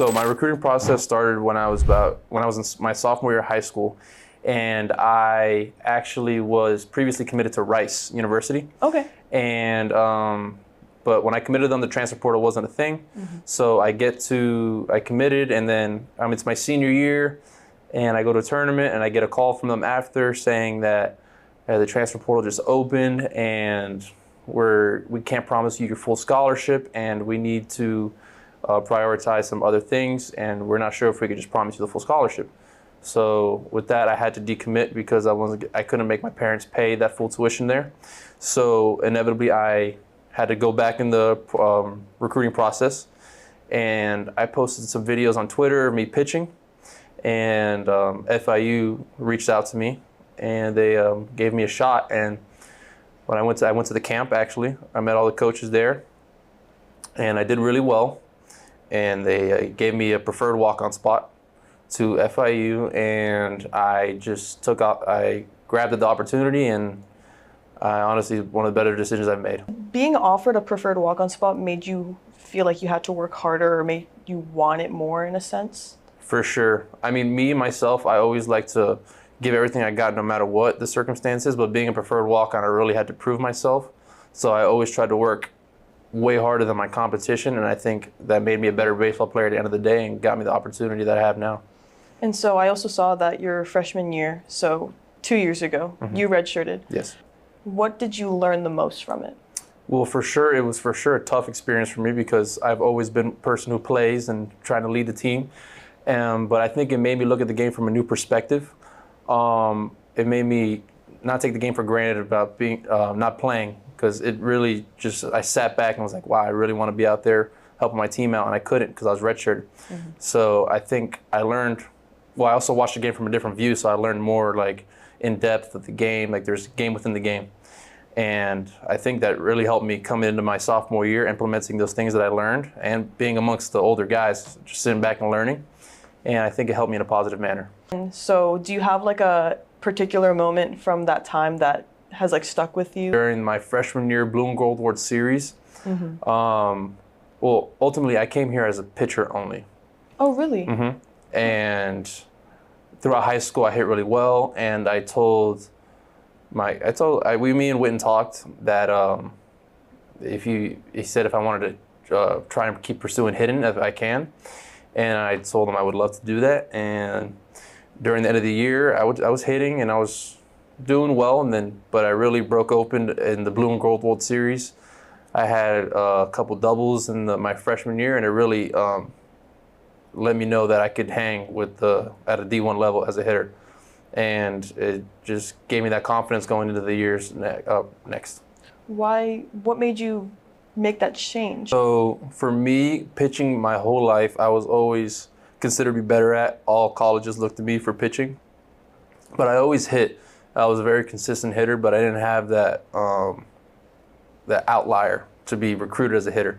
So my recruiting process started when I was in my sophomore year of high school, and I actually was previously committed to Rice University. Okay. And but when I committed them, the transfer portal wasn't a thing. So I committed, and then it's my senior year, and I go to a tournament, and I get a call from them after saying that the transfer portal just opened, and we can't promise you your full scholarship, and we need to prioritize some other things, and we're not sure if we could just promise you the full scholarship. So with that, I had to decommit because I couldn't make my parents pay that full tuition there. So inevitably, I had to go back in the recruiting process, and I posted some videos on Twitter of me pitching, and FIU reached out to me, and they gave me a shot. And when I went to the camp, actually, I met all the coaches there, and I did really well. And they gave me a preferred walk-on spot to FIU, and I just I grabbed the opportunity, and honestly, one of the better decisions I've made. Being offered a preferred walk-on spot made you feel like you had to work harder, or made you want it more in a sense? For sure. I mean, myself, I always like to give everything I got no matter what the circumstances, but being a preferred walk-on, I really had to prove myself. So I always tried to work way harder than my competition, and I think that made me a better baseball player at the end of the day and got me the opportunity that I have now. And so I also saw that your freshman year, so 2 years ago, you redshirted. Yes. What did you learn the most from it? Well, it was for sure a tough experience for me because I've always been a person who plays and trying to lead the team. But I think it made me look at the game from a new perspective. It made me not take the game for granted about being not playing, because it really I sat back and was like, wow, I really want to be out there helping my team out, and I couldn't because I was redshirted. So I think I learned, I also watched the game from a different view, so I learned more like in depth of the game, like there's a game within the game. And I think that really helped me come into my sophomore year, implementing those things that I learned and being amongst the older guys, just sitting back and learning. And I think it helped me in a positive manner. And so do you have like a particular moment from that time that has like stuck with you? During my freshman year Blue and Gold World Series, well, ultimately I came here as a pitcher only. Oh, really? And throughout high school I hit really well, and me and Witten talked that he said if I wanted to try and keep pursuing hitting if I can, and I told him I would love to do that. And during the end of the year I was hitting and I was doing well, but I really broke open in the Blue and Gold World Series. I had a couple doubles in my freshman year, and it really let me know that I could hang at a D1 level as a hitter, and it just gave me that confidence going into the years next. What made you make that change? So for me, pitching my whole life, I was always considered to be better at. All colleges looked to me for pitching, but I always hit. I was a very consistent hitter, but I didn't have that outlier to be recruited as a hitter.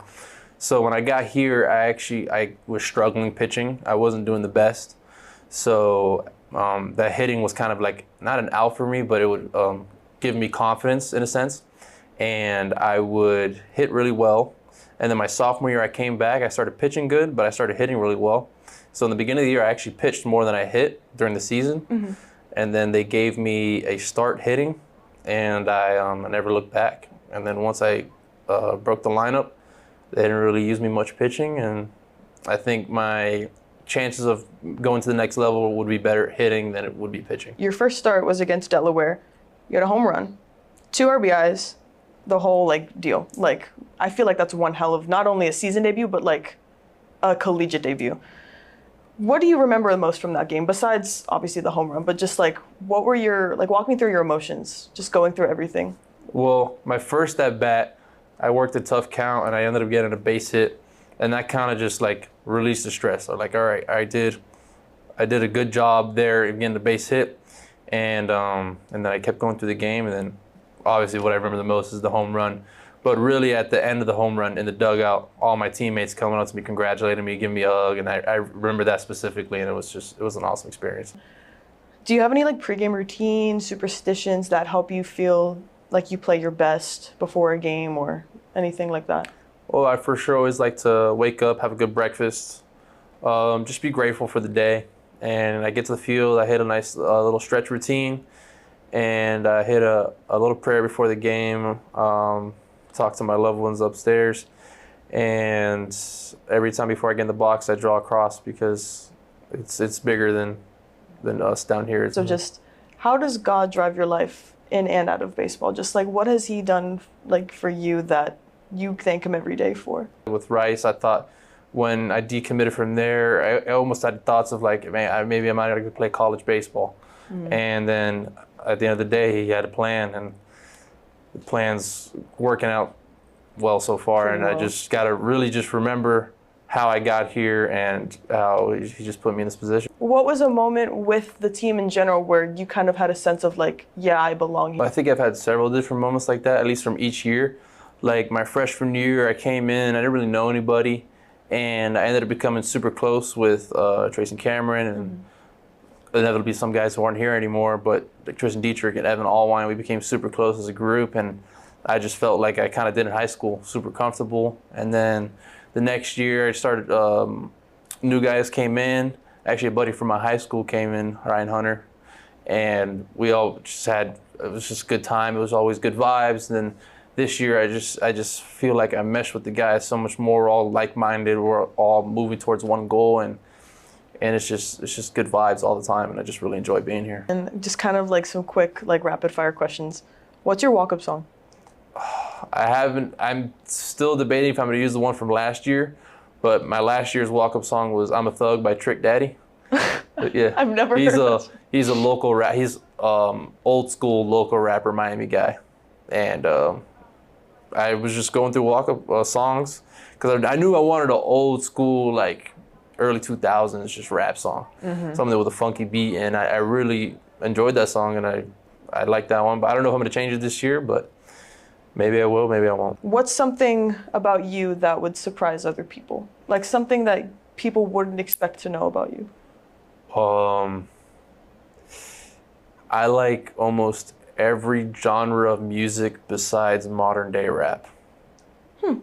So when I got here, I was struggling pitching. I wasn't doing the best. So that hitting was kind of like not an out for me, but it would give me confidence in a sense. And I would hit really well. And then my sophomore year, I came back. I started pitching good, but I started hitting really well. So in the beginning of the year, I actually pitched more than I hit during the season. And then they gave me a start hitting, and I never looked back. And then once I broke the lineup, they didn't really use me much pitching, and I think my chances of going to the next level would be better hitting than it would be pitching. Your first start was against Delaware. You had a home run, 2 RBIs, the whole deal. I feel like that's one hell of not only a season debut, but like a collegiate debut. What do you remember the most from that game, besides obviously the home run, but just what were walk me through your emotions, just going through everything? Well, my first at bat, I worked a tough count and I ended up getting a base hit, and that kind of just released the stress. I'm like, all right, I did a good job there in getting the base hit, and then I kept going through the game, and then obviously what I remember the most is the home run. But really at the end of the home run in the dugout, all my teammates coming up to me, congratulating me, giving me a hug, and I remember that specifically, and it was an awesome experience. Do you have any pregame routines, superstitions that help you feel like you play your best before a game or anything like that? Well, I for sure always like to wake up, have a good breakfast, Just be grateful for the day. And I get to the field, I hit a nice little stretch routine, and I hit a little prayer before the game, talk to my loved ones upstairs, and every time before I get in the box, I draw a cross because it's bigger than us down here. So just, how does God drive your life in and out of baseball? Just like, what has he done like for you that you thank him every day for? With Rice, I thought when I decommitted from there, I almost had thoughts of like, man, maybe I might have to play college baseball. And then at the end of the day, he had a plan, and the plan's working out well so far. Pretty and well. I just got to really just remember how I got here and how he just put me in this position. What was a moment with the team in general where you kind of had a sense of like, yeah, I belong here? I think I've had several different moments like that, at least from each year. Like my freshman year, I came in, I didn't really know anybody, and I ended up becoming super close with Tracy Cameron, and inevitably some guys who aren't here anymore, but like Tristan Dietrich and Evan Allwine, we became super close as a group, and I just felt like I kind of did in high school, super comfortable. And then the next year I started, new guys came in. Actually, a buddy from my high school came in, Ryan Hunter, and we all just had, it was just a good time. It was always good vibes. And then this year I just feel like I meshed with the guys so much more. We're all like-minded. We're all moving towards one goal, and it's just good vibes all the time, and I just really enjoy being here. And just kind of like some quick like rapid fire questions. What's your walk-up song? I'm still debating if I'm going to use the one from last year, but my last year's walk-up song was "I'm a Thug" by Trick Daddy. But yeah, I've never heard of that. He's a local rap. He's old school local rapper, Miami guy, and I was just going through walk-up songs because I knew I wanted an old school like early 2000s just rap song, something with a funky beat, and I really enjoyed that song, and I like that one. But I don't know if I'm going to change it this year, but maybe I will, maybe I won't. What's something about you that would surprise other people? Like something that people wouldn't expect to know about you? I like almost every genre of music besides modern day rap. I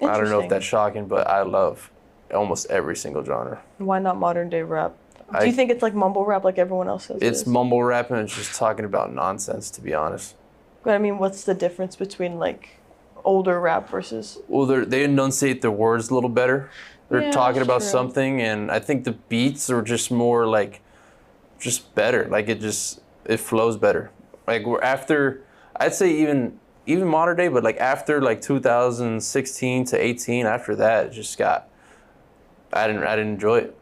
don't know if that's shocking, but I love almost every single genre. Why not modern day rap? Do you think it's like mumble rap like everyone else says? It's mumble rap, and it's just talking about nonsense, to be honest. But I mean, what's the difference between like older rap versus? Well, they enunciate their words a little better. They're Yeah, talking that's about true. something, and I think the beats are just more like, just better. Like it flows better. Like we're after, I'd say even modern day, but like after like 2016 to 18, after that, it just got, I didn't enjoy it.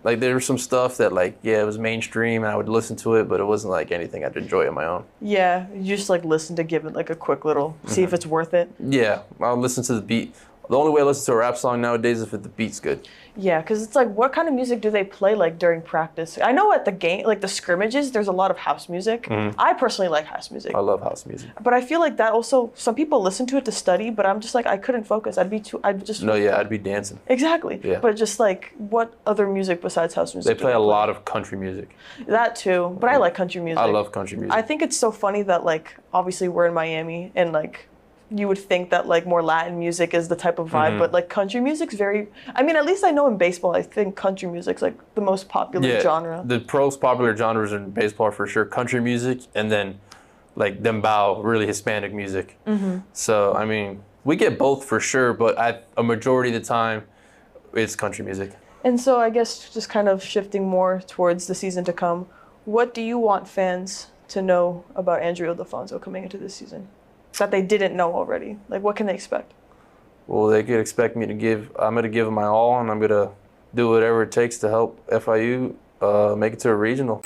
Like there was some stuff that like, yeah, it was mainstream and I would listen to it, but it wasn't like anything I'd enjoy on my own. Yeah, you just like listen to give it like a quick little, see if it's worth it. Yeah, I'll listen to the beat. The only way I listen to a rap song nowadays is if the beat's good. Yeah, because it's like, what kind of music do they play like during practice? I know at the game, like the scrimmages, there's a lot of house music. I personally like house music. I love house music. But I feel like that also, some people listen to it to study, but I'm just like, I couldn't focus. I'd just. No, yeah, I'd be dancing. Exactly. Yeah. But just like, what other music besides house music? They do play a lot of country music. That too, but I like country music. I love country music. I think it's so funny that like, obviously we're in Miami and like, you would think that like more Latin music is the type of vibe, but like country music's very, I mean, at least I know in baseball, I think country music's like the most popular genre. The most popular genres in baseball are for sure country music, and then like dembow, really Hispanic music. So, I mean, we get both for sure, but a majority of the time, it's country music. And so I guess just kind of shifting more towards the season to come, what do you want fans to know about Andrew Ildefonso coming into this season that they didn't know already? Like, what can they expect? Well, they could expect me to I'm going to give them my all, and I'm going to do whatever it takes to help FIU make it to a regional.